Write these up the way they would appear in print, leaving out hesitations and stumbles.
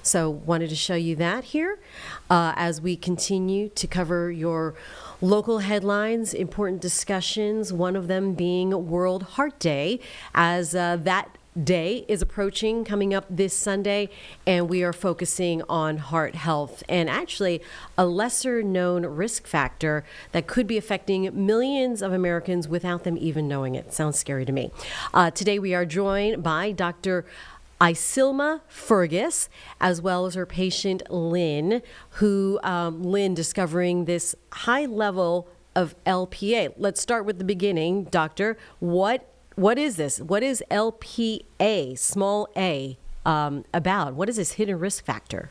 So wanted to show you that here as we continue to cover your local headlines, important discussions, one of them being World Heart Day, as that day is approaching, coming up this Sunday, and we are focusing on heart health and actually a lesser known risk factor that could be affecting millions of Americans without them even knowing it. Sounds scary to me. Today we are joined by Dr. Isilma Fergus, as well as her patient Lynn, who Lynn discovering this high level of LPA. Let's start with the beginning, doctor. What is this? What is LPA, small a, about? What is this hidden risk factor?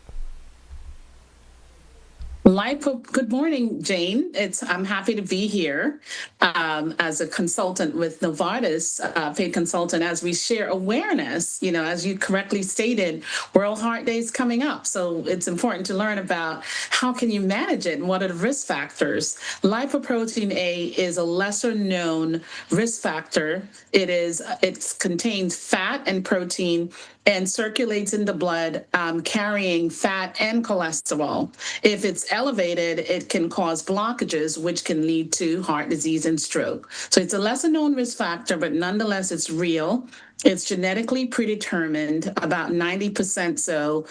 Good morning, Jane. I'm happy to be here as a consultant with Novartis, paid consultant, as we share awareness. As you correctly stated, World Heart Day is coming up, so it's important to learn about how can you manage it and what are the risk factors. Lipoprotein A is a lesser known risk factor. It contains fat and protein and circulates in the blood, carrying fat and cholesterol. If it's elevated, it can cause blockages, which can lead to heart disease and stroke. So it's a lesser known risk factor, but nonetheless, it's real. It's genetically predetermined, about 90% so.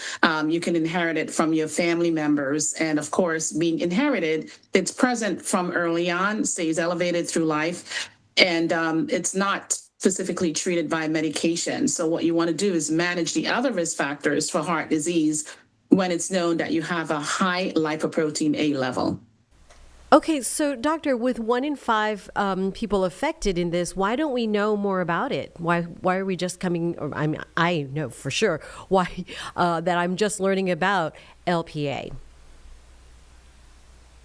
You can inherit it from your family members. And of course, being inherited, it's present from early on, stays elevated through life, and it's not specifically treated by medication. So what you want to do is manage the other risk factors for heart disease when it's known that you have a high lipoprotein A level. Okay, so doctor, with 1 in 5 people affected in this, why don't we know more about it? Why are we just coming? I know for sure why that I'm just learning about LPA.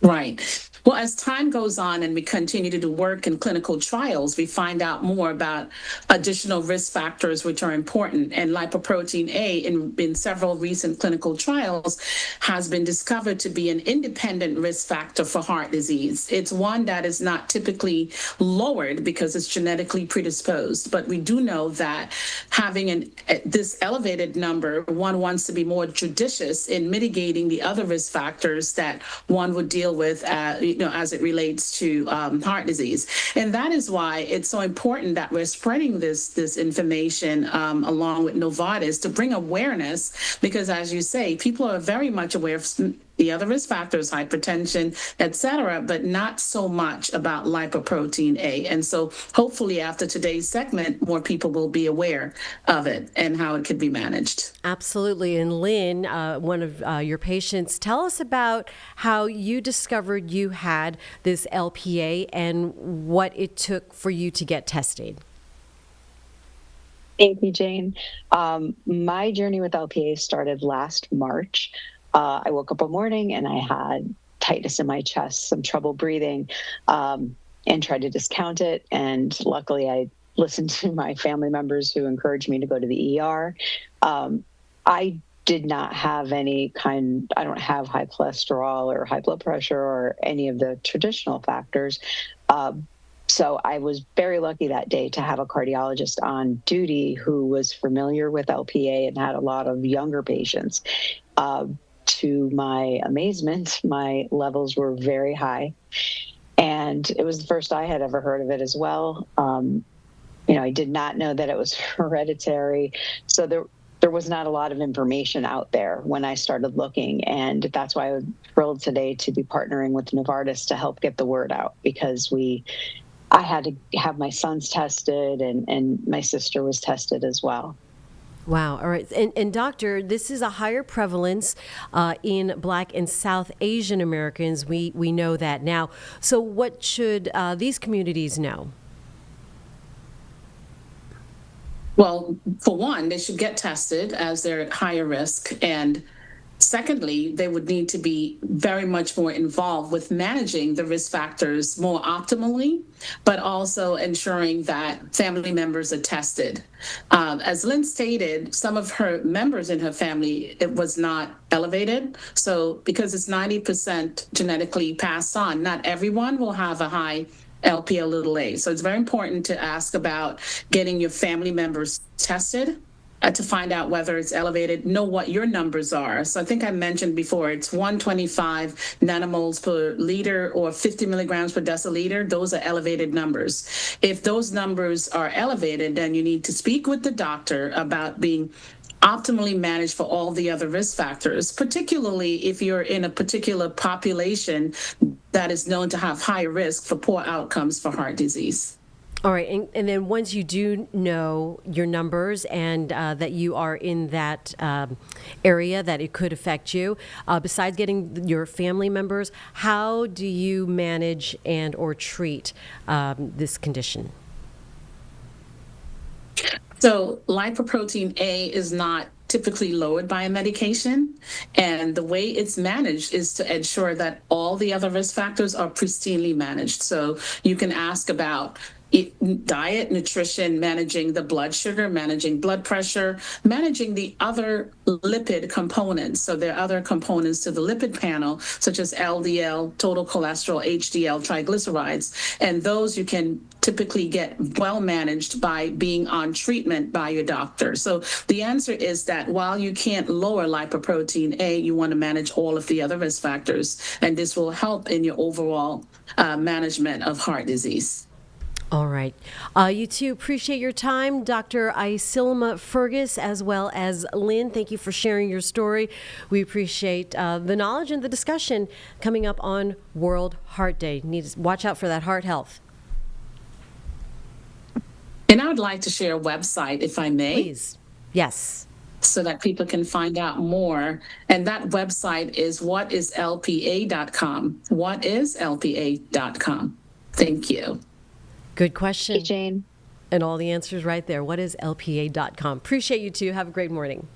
Right. Well, as time goes on and we continue to do work in clinical trials, we find out more about additional risk factors which are important. And lipoprotein A in several recent clinical trials has been discovered to be an independent risk factor for heart disease. It's one that is not typically lowered because it's genetically predisposed. But we do know that having this elevated number, one wants to be more judicious in mitigating the other risk factors that one would deal with as it relates to heart disease. And that is why it's so important that we're spreading this information along with Novartis to bring awareness, because as you say, people are very much aware of the other risk factors, hypertension, et cetera, but not so much about lipoprotein A. And so hopefully after today's segment, more people will be aware of it and how it could be managed. Absolutely. And Lynn, one of your patients, tell us about how you discovered you had this LPA and what it took for you to get tested. Thank you, Jane. My journey with LPA started last March. I woke up one morning and I had tightness in my chest, some trouble breathing, and tried to discount it. And luckily, I listened to my family members who encouraged me to go to the ER. I did not have I don't have high cholesterol or high blood pressure or any of the traditional factors. So I was very lucky that day to have a cardiologist on duty who was familiar with LPA and had a lot of younger patients. To my amazement, my levels were very high. And it was the first I had ever heard of it as well. I did not know that it was hereditary. So there was not a lot of information out there when I started looking. And that's why I'm thrilled today to be partnering with Novartis to help get the word out, because I had to have my sons tested and my sister was tested as well. Wow. All right. And doctor, this is a higher prevalence in Black and South Asian Americans. We know that now. So what should these communities know? Well, for one, they should get tested as they're at higher risk. And secondly, they would need to be very much more involved with managing the risk factors more optimally, but also ensuring that family members are tested. As Lynn stated, some of her members in her family, it was not elevated. So because it's 90% genetically passed on, not everyone will have a high LPA little a. So it's very important to ask about getting your family members tested to find out whether it's elevated, know what your numbers are. So I think I mentioned before, it's 125 nanomoles per liter or 50 milligrams per deciliter. Those are elevated numbers. If those numbers are elevated, then you need to speak with the doctor about being optimally managed for all the other risk factors, particularly if you're in a particular population that is known to have high risk for poor outcomes for heart disease. All right. And then once you do know your numbers and that you are in that area that it could affect you, besides getting your family members, how do you manage and or treat this condition? So lipoprotein A is not typically lowered by a medication. And the way it's managed is to ensure that all the other risk factors are pristinely managed. So you can ask about diet, nutrition, managing the blood sugar, managing blood pressure, managing the other lipid components. So there are other components to the lipid panel, such as LDL, total cholesterol, HDL, triglycerides, and those you can typically get well managed by being on treatment by your doctor. So the answer is that while you can't lower lipoprotein A, you want to manage all of the other risk factors, and this will help in your overall management of heart disease. All right. You two, appreciate your time. Dr. Isilma Fergus, as well as Lynn, thank you for sharing your story. We appreciate the knowledge and the discussion coming up on World Heart Day. Need to watch out for that heart health. And I would like to share a website, if I may. Please. Yes. So that people can find out more. And that website is whatislpa.com. Whatislpa.com. Thank you. Good question. Hey, Jane. And all the answers right there. What is LPA.com? Appreciate you two. Have a great morning.